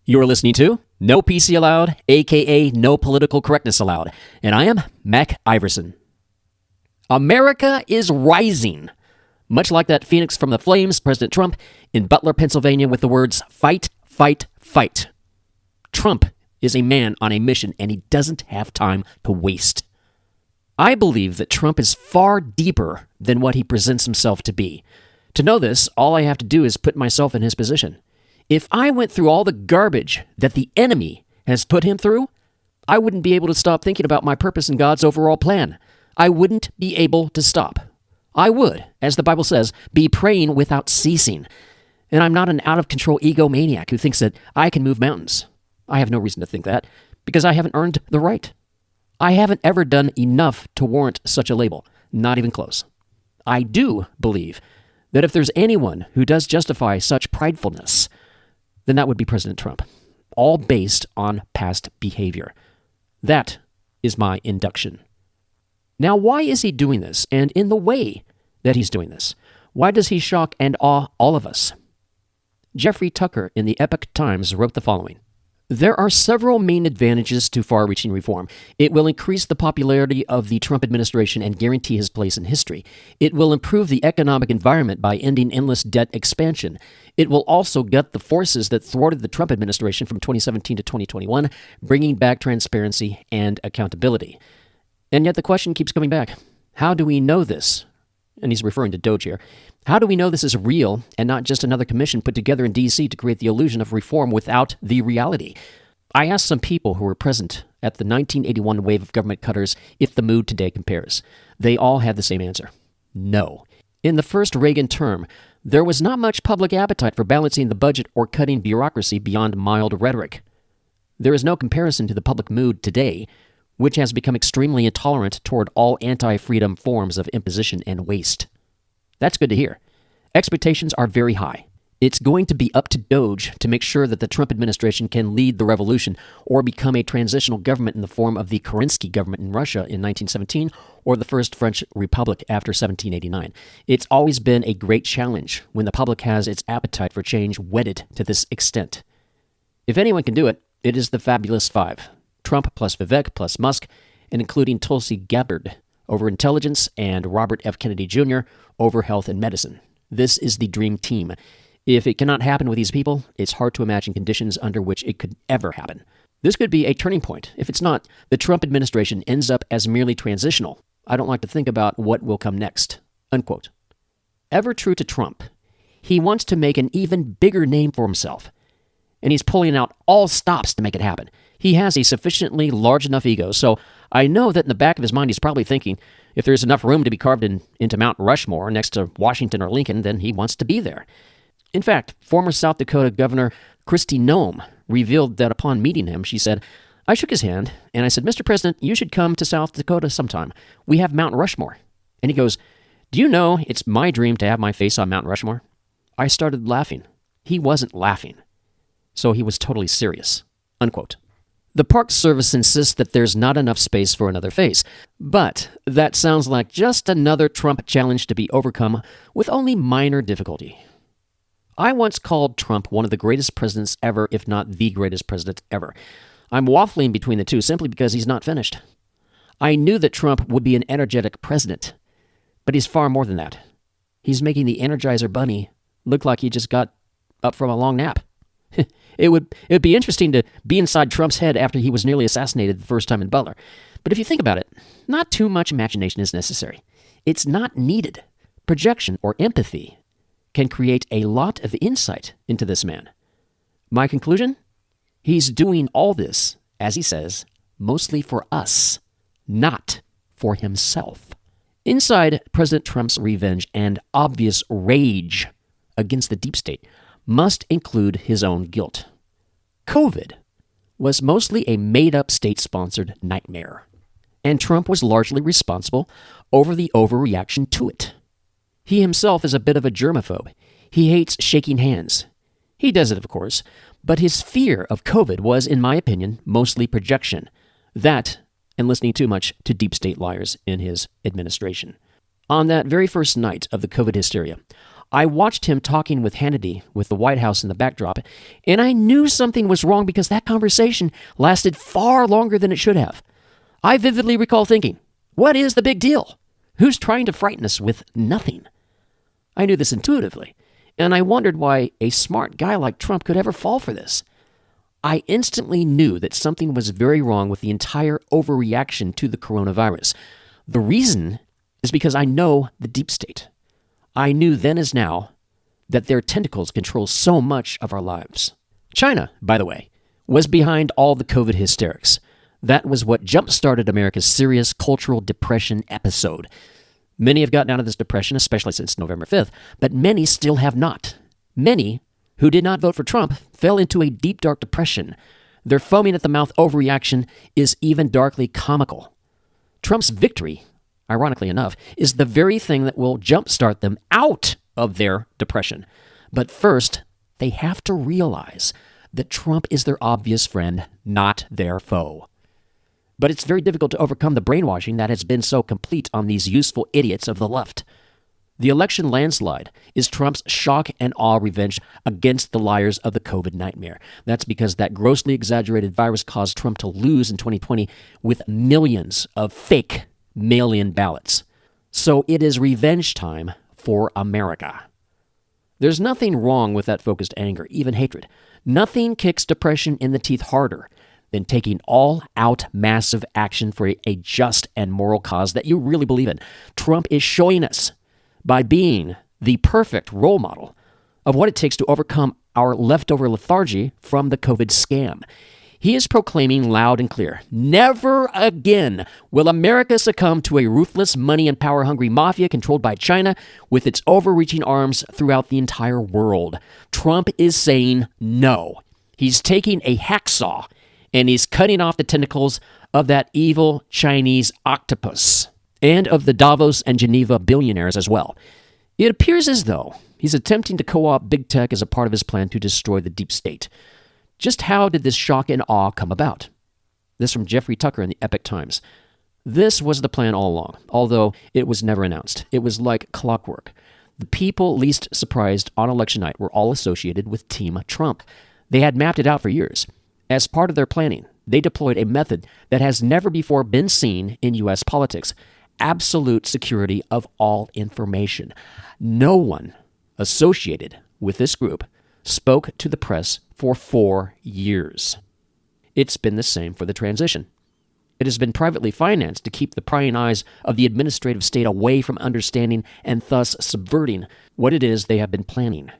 You're listening to No PC Allowed, aka No Political Correctness Allowed, and I am Mac Iverson. America is rising. Much like that phoenix from the flames, President Trump in Butler, Pennsylvania, with the words, "Fight, fight, fight." Trump is a man on a mission, and he doesn't have time to waste. I believe that Trump is far deeper than what he presents himself to be. To know this, all I have to do is put myself in his position. If I went through all the garbage that the enemy has put him through, I wouldn't be able to stop thinking about my purpose and God's overall plan. I wouldn't be able to stop. I would, as the Bible says, be praying without ceasing. And I'm not an out-of-control egomaniac who thinks that I can move mountains. I have no reason to think that, because I haven't earned the right. I haven't ever done enough to warrant such a label, not even close. I do believe that if there's anyone who does justify such pridefulness, then that would be President Trump, all based on past behavior. That is my induction. Now, why is he doing this, and in the way that he's doing this? Why does he shock and awe all of us? Jeffrey Tucker in the Epoch Times wrote the following. There are several main advantages to far-reaching reform. It will increase the popularity of the Trump administration and guarantee his place in history. It will improve the economic environment by ending endless debt expansion. It will also gut the forces that thwarted the Trump administration from 2017 to 2021, bringing back transparency and accountability. And yet the question keeps coming back. How do we know this? And he's referring to Doge here. How do we know this is real and not just another commission put together in D.C. to create the illusion of reform without the reality? I asked some people who were present at the 1981 wave of government cutters if the mood today compares. They all had the same answer. No. In the first Reagan term, there was not much public appetite for balancing the budget or cutting bureaucracy beyond mild rhetoric. There is no comparison to the public mood today, which has become extremely intolerant toward all anti-freedom forms of imposition and waste. That's good to hear. Expectations are very high. It's going to be up to Doge to make sure that the Trump administration can lead the revolution or become a transitional government in the form of the Kerensky government in Russia in 1917 or the First French Republic after 1789. It's always been a great challenge when the public has its appetite for change whetted to this extent. If anyone can do it, it is the Fabulous Five. Trump plus Vivek plus Musk, and including Tulsi Gabbard over intelligence and Robert F. Kennedy Jr. over health and medicine. This is the dream team. If it cannot happen with these people, it's hard to imagine conditions under which it could ever happen. This could be a turning point. If it's not, the Trump administration ends up as merely transitional. I don't like to think about what will come next. Unquote. Ever true to Trump, he wants to make an even bigger name for himself, and he's pulling out all stops to make it happen. He has a sufficiently large enough ego, so I know that in the back of his mind he's probably thinking, if there's enough room to be carved into Mount Rushmore next to Washington or Lincoln, then he wants to be there. In fact, former South Dakota Governor Kristi Noem revealed that upon meeting him, she said, I shook his hand, and I said, Mr. President, you should come to South Dakota sometime. We have Mount Rushmore. And he goes, do you know it's my dream to have my face on Mount Rushmore? I started laughing. He wasn't laughing. So he was totally serious. Unquote. The Park Service insists that there's not enough space for another face, but that sounds like just another Trump challenge to be overcome with only minor difficulty. I once called Trump one of the greatest presidents ever, if not the greatest president ever. I'm waffling between the two simply because he's not finished. I knew that Trump would be an energetic president, but he's far more than that. He's making the Energizer Bunny look like he just got up from a long nap. It would be interesting to be inside Trump's head after he was nearly assassinated the first time in Butler. But if you think about it, not too much imagination is necessary. It's not needed. Projection or empathy can create a lot of insight into this man. My conclusion? He's doing all this, as he says, mostly for us, not for himself. Inside President Trump's revenge and obvious rage against the deep state must include his own guilt. COVID was mostly a made-up state-sponsored nightmare, and Trump was largely responsible over the overreaction to it. He himself is a bit of a germaphobe. He hates shaking hands. He does it, of course, but his fear of COVID was, in my opinion, mostly projection. That, and listening too much to deep state liars in his administration. On that very first night of the COVID hysteria, I watched him talking with Hannity with the White House in the backdrop, and I knew something was wrong because that conversation lasted far longer than it should have. I vividly recall thinking, what is the big deal? Who's trying to frighten us with nothing? I knew this intuitively, and I wondered why a smart guy like Trump could ever fall for this. I instantly knew that something was very wrong with the entire overreaction to the coronavirus. The reason is because I know the deep state. I knew then as now that their tentacles control so much of our lives. China, by the way, was behind all the COVID hysterics. That was what jump-started America's serious cultural depression episode. Many have gotten out of this depression, especially since November 5th, but many still have not. Many who did not vote for Trump fell into a deep, dark depression. Their foaming at the mouth overreaction is even darkly comical. Trump's victory, ironically enough, is the very thing that will jumpstart them out of their depression. But first, they have to realize that Trump is their obvious friend, not their foe. But it's very difficult to overcome the brainwashing that has been so complete on these useful idiots of the left. The election landslide is Trump's shock and awe revenge against the liars of the COVID nightmare. That's because that grossly exaggerated virus caused Trump to lose in 2020 with millions of fake mail-in ballots. So it is revenge time for America. There's nothing wrong with that focused anger, even hatred. Nothing kicks depression in the teeth harder than taking all-out massive action for a just and moral cause that you really believe in. Trump is showing us by being the perfect role model of what it takes to overcome our leftover lethargy from the COVID scam. He is proclaiming loud and clear, never again will America succumb to a ruthless, money and power-hungry mafia controlled by China with its overreaching arms throughout the entire world. Trump is saying no. He's taking a hacksaw and he's cutting off the tentacles of that evil Chinese octopus, and of the Davos and Geneva billionaires as well. It appears as though he's attempting to co-opt big tech as a part of his plan to destroy the deep state. Just how did this shock and awe come about? This from Jeffrey Tucker in the Epoch Times. This was the plan all along, although it was never announced. It was like clockwork. The people least surprised on election night were all associated with Team Trump. They had mapped it out for years. As part of their planning, they deployed a method that has never before been seen in U.S. politics: absolute security of all information. No one associated with this group spoke to the press for 4 years. It's been the same for the transition. It has been privately financed to keep the prying eyes of the administrative state away from understanding and thus subverting what it is they have been planning.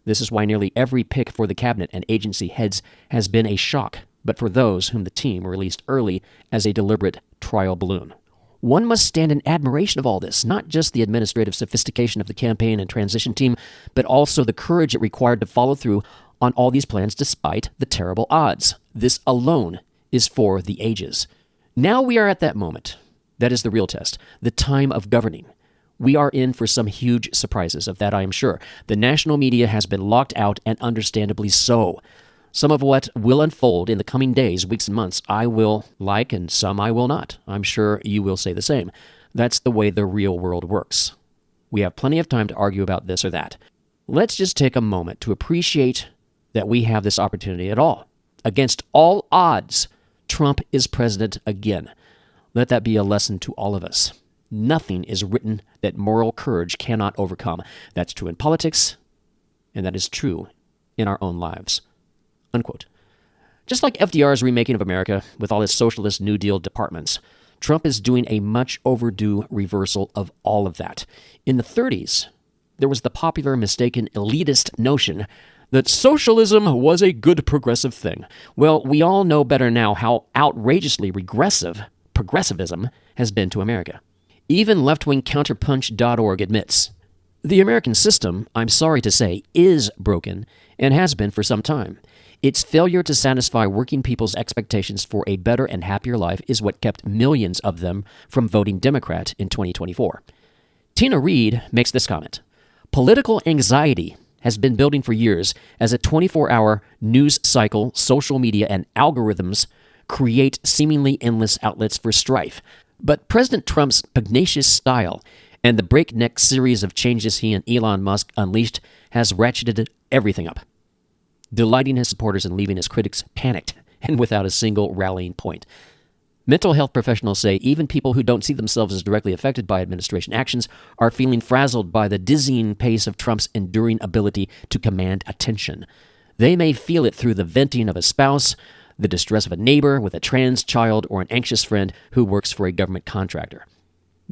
This is why nearly every pick for the cabinet and agency heads has been a shock, but for those whom the team released early as a deliberate trial balloon. One must stand in admiration of all this, not just the administrative sophistication of the campaign and transition team, but also the courage it required to follow through on all these plans despite the terrible odds. This alone is for the ages. Now we are at that moment. That is the real test, the time of governing. We are in for some huge surprises, of that I am sure. The national media has been locked out, and understandably so. Some of what will unfold in the coming days, weeks, and months, I will like, and some I will not. I'm sure you will say the same. That's the way the real world works. We have plenty of time to argue about this or that. Let's just take a moment to appreciate that we have this opportunity at all. Against all odds, Trump is president again. Let that be a lesson to all of us. Nothing is written that moral courage cannot overcome. That's true in politics, and that is true in our own lives. Unquote. Just like FDR's remaking of America with all its socialist New Deal departments, Trump is doing a much overdue reversal of all of that. In the 30s, there was the popular mistaken elitist notion that socialism was a good progressive thing. Well, we all know better now how outrageously regressive progressivism has been to America. Even left-wing counterpunch.org admits, the American system, I'm sorry to say, is broken and has been for some time. Its failure to satisfy working people's expectations for a better and happier life is what kept millions of them from voting Democrat in 2024. Tina Reid makes this comment. Political anxiety has been building for years as a 24-hour news cycle, social media, and algorithms create seemingly endless outlets for strife. But President Trump's pugnacious style and the breakneck series of changes he and Elon Musk unleashed has ratcheted everything up, delighting his supporters and leaving his critics panicked and without a single rallying point. Mental health professionals say even people who don't see themselves as directly affected by administration actions are feeling frazzled by the dizzying pace of Trump's enduring ability to command attention. They may feel it through the venting of a spouse, the distress of a neighbor with a trans child, or an anxious friend who works for a government contractor.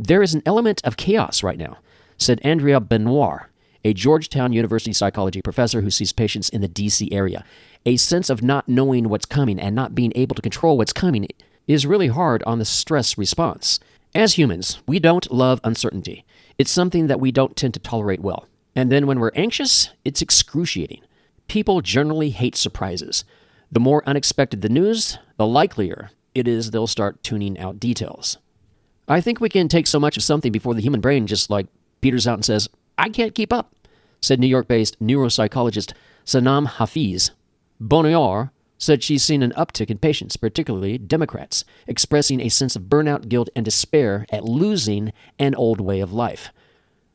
There is an element of chaos right now, said Andrea Benoit, a Georgetown University psychology professor who sees patients in the D.C. area. A sense of not knowing what's coming and not being able to control what's coming is really hard on the stress response. As humans, we don't love uncertainty. It's something that we don't tend to tolerate well. And then when we're anxious, it's excruciating. People generally hate surprises. The more unexpected the news, the likelier it is they'll start tuning out details. I think we can take so much of something before the human brain just like peters out and says, I can't keep up, said New York-based neuropsychologist Sanam Hafiz. Benoit said she's seen an uptick in patients, particularly Democrats, expressing a sense of burnout, guilt, and despair at losing an old way of life.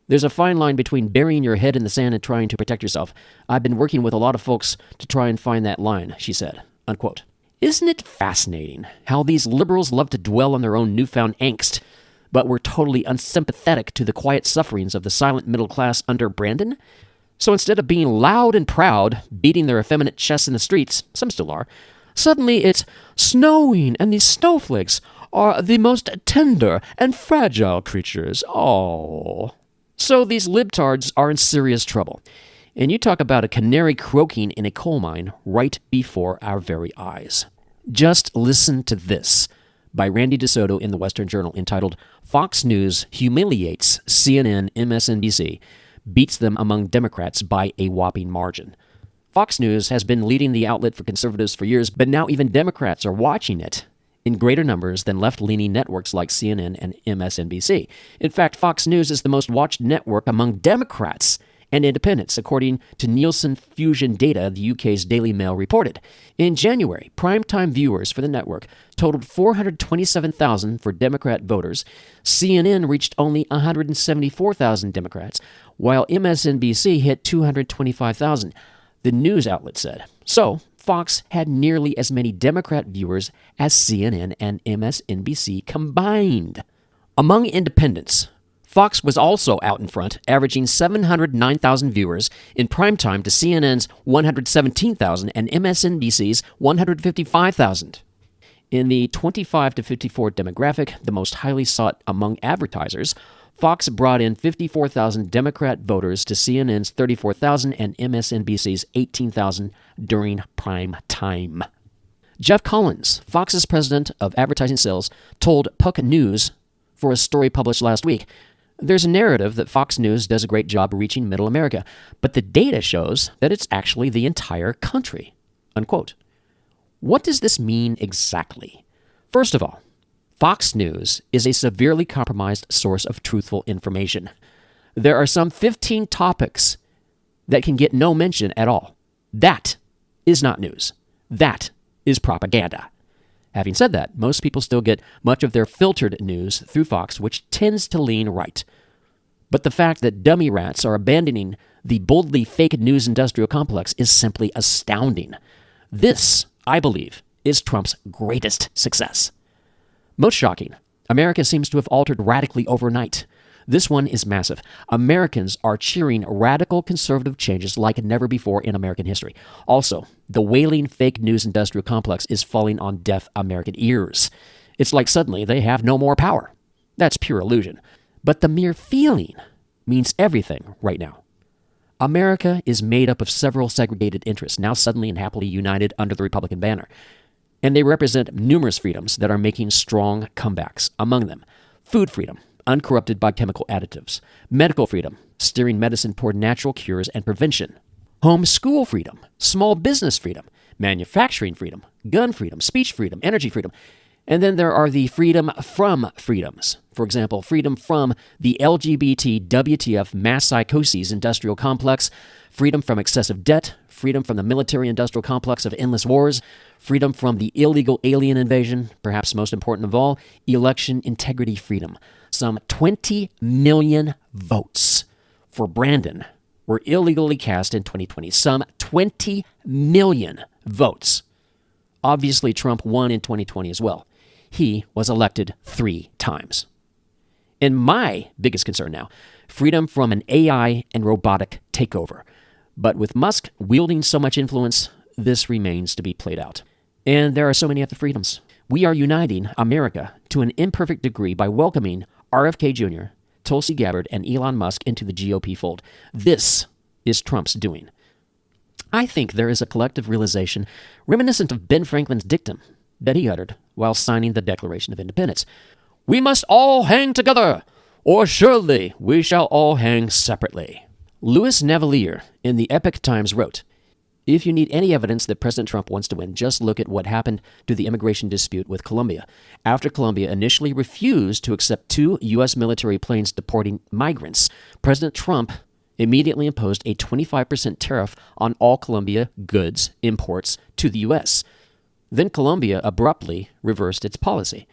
There's a fine line between burying your head in the sand and trying to protect yourself. I've been working with a lot of folks to try and find that line, she said, unquote. Isn't it fascinating how these liberals love to dwell on their own newfound angst, but were totally unsympathetic to the quiet sufferings of the silent middle class under Brandon? So instead of being loud and proud, beating their effeminate chests in the streets, some still are, suddenly it's snowing and these snowflakes are the most tender and fragile creatures. Oh. So these libtards are in serious trouble. And you talk about a canary croaking in a coal mine right before our very eyes. Just listen to this by Randy DeSoto in the Western Journal entitled Fox News Humiliates CNN MSNBC, Beats Them Among Democrats by a Whopping Margin. Fox News has been leading the outlet for conservatives for years, but now even Democrats are watching it in greater numbers than left-leaning networks like CNN and MSNBC. In fact, Fox News is the most watched network among Democrats and independents, according to Nielsen Fusion data the UK's Daily Mail reported. In January, primetime viewers for the network totaled 427,000 for Democrat voters. CNN reached only 174,000 Democrats, while MSNBC hit 225,000, the news outlet said. So, Fox had nearly as many Democrat viewers as CNN and MSNBC combined. Among independents, Fox was also out in front, averaging 709,000 viewers in primetime to CNN's 117,000 and MSNBC's 155,000. In the 25 to 54 demographic, the most highly sought among advertisers, Fox brought in 54,000 Democrat voters to CNN's 34,000 and MSNBC's 18,000 during prime time. Jeff Collins, Fox's president of advertising sales, told Puck News for a story published last week, there's a narrative that Fox News does a great job reaching middle America, but the data shows that it's actually the entire country, unquote. What does this mean exactly? First of all, Fox News is a severely compromised source of truthful information. There are some 15 topics that can get no mention at all. That is not news. That is propaganda. Having said that, most people still get much of their filtered news through Fox, which tends to lean right. But the fact that dummy rats are abandoning the boldly fake news industrial complex is simply astounding. This, I believe, is Trump's greatest success. Most shocking, America seems to have altered radically overnight. This one is massive. Americans are cheering radical conservative changes like never before in American history. Also, the wailing fake news industrial complex is falling on deaf American ears. It's like suddenly they have no more power. That's pure illusion. But the mere feeling means everything right now. America is made up of several segregated interests, now suddenly and happily united under the Republican banner. And they represent numerous freedoms that are making strong comebacks. Among them, food freedom, uncorrupted by chemical additives; medical freedom, steering medicine toward natural cures and prevention; home school freedom; small business freedom; manufacturing freedom; gun freedom; speech freedom; energy freedom. And then there are the freedom from freedoms. For example, freedom from the LGBT WTF mass psychoses industrial complex, freedom from excessive debt, freedom from the military-industrial complex of endless wars, freedom from the illegal alien invasion, perhaps most important of all, election integrity freedom. some 20 million votes for Brandon were illegally cast in 2020. Some 20 million votes. Obviously, Trump won in 2020 as well. He was elected 3 times. And my biggest concern now, freedom from an AI and robotic takeover. But with Musk wielding so much influence, this remains to be played out. And there are so many other freedoms. We are uniting America to an imperfect degree by welcoming RFK Jr., Tulsi Gabbard, and Elon Musk into the GOP fold. This is Trump's doing. I think there is a collective realization reminiscent of Ben Franklin's dictum that he uttered while signing the Declaration of Independence. We must all hang together, or surely we shall all hang separately. Louis Navellier in the Epoch Times wrote, if you need any evidence that President Trump wants to win, just look at what happened to the immigration dispute with Colombia. After Colombia initially refused to accept 2 U.S. military planes deporting migrants, President Trump immediately imposed a 25% tariff on all Colombia goods imports to the U.S. Then Colombia abruptly reversed its policy.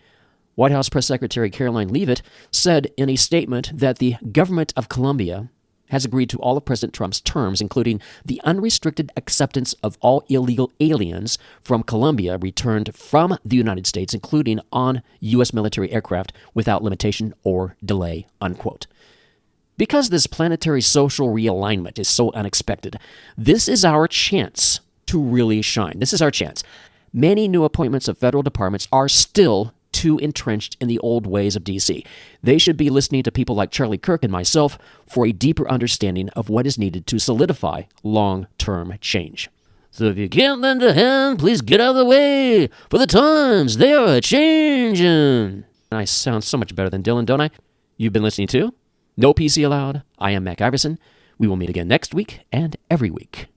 White House Press Secretary Caroline Leavitt said in a statement that the government of Colombia has agreed to all of President Trump's terms, including the unrestricted acceptance of all illegal aliens from Colombia returned from the United States, including on U.S. military aircraft, without limitation or delay, unquote. Because this planetary social realignment is so unexpected, this is our chance to really shine. This is our chance. Many new appointments of federal departments are still too entrenched in the old ways of D.C. They should be listening to people like Charlie Kirk and myself for a deeper understanding of what is needed to solidify long-term change. So if you can't lend a hand, please get out of the way, for the times, they are a-changin'. I sound so much better than Dylan, don't I? You've been listening to No PC Allowed. I am Mac Iverson. We will meet again next week and every week.